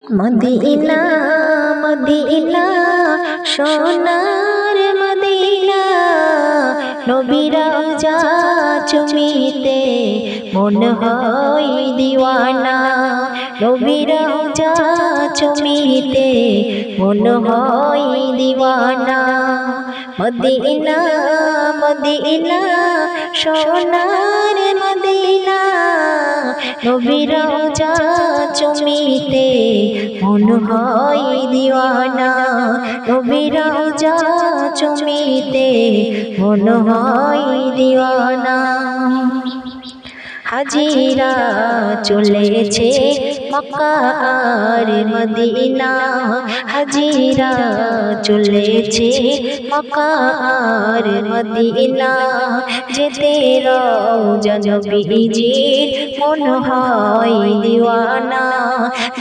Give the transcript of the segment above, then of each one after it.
Medina Medina সোনার Medina নবীর রওজা চুমিতে মন হয় দিওয়ানা নবীর রওজা চুমিতে মন হয় দিওয়ানা মদিনা মদিনা সোনার মদিনা নবীর রওজা চুমিতে মন হয় দিওয়ানা নবীর রওজা চুমিতে মন হয় দিওয়ানা হাজিরা চলেছে মক্কা আর মদিনা হাজিরা চলেছে মক্কা আর মদিনা যেতে রওজা নবীজির মন হয় দিওয়ানা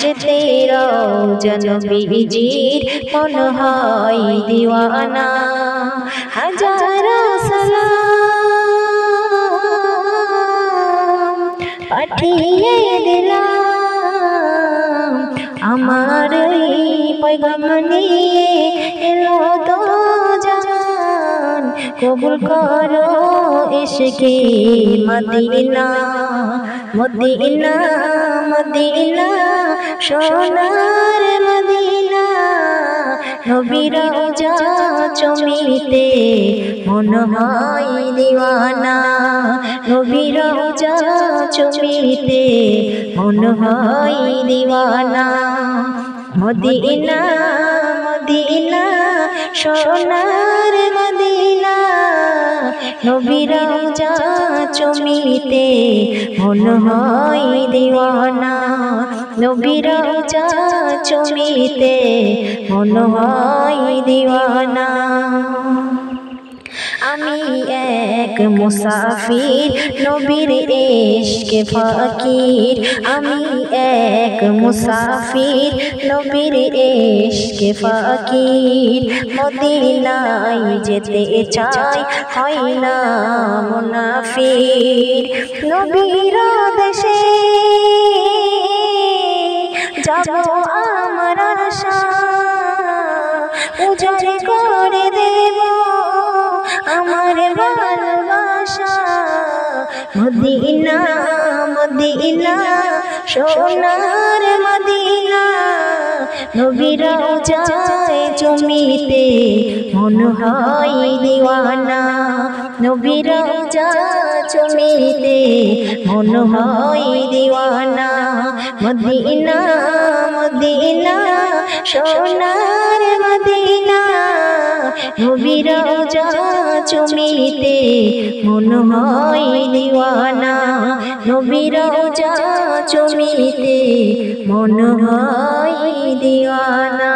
যেতে রওজা নবীজির মন হয় দিওয়ানা হাজারো পাঠিয়ে দিলাম আমার পয়গাম নিয়ে এলো তো জান কবুল করো ইশকে মদিনা মদিনা মদিনা সোনার মদিনা নবীর রওজা চুমিতে মন হয় দিওয়ানা নবীর রওজা চুমিতে মন হয় দিওয়ানা মদিনা মদিনা সোনার মদিনা নবীর রওজা চুমিতে মন হয় দিওয়ানা নবীর রওজা চুমিতে মন হয় দিওয়ানা আমি এক মুসাফির নবীর ইশকে ফকির আমি এক মুসাফির নবীর ইশকে ফকির মদিনায় যেতে চাই হয় না মুনাফির নবীর দেশে যাব আমার আশা উজাড় করে দেব আমার ভালোবাসা মদিনা মদিনা সোনার মদিনা নবীর রওজা চুমিতে মন হয় দিওয়ানা নবীর রওজা চুমিতে মন হয় দিওয়ানা মদিনা মদিনা সোনার মদিনা নবীর রওজা চুমিতে মন হয় দিওয়ানা নবীর রওজা চুমিতে মন হয় দিওয়ানা।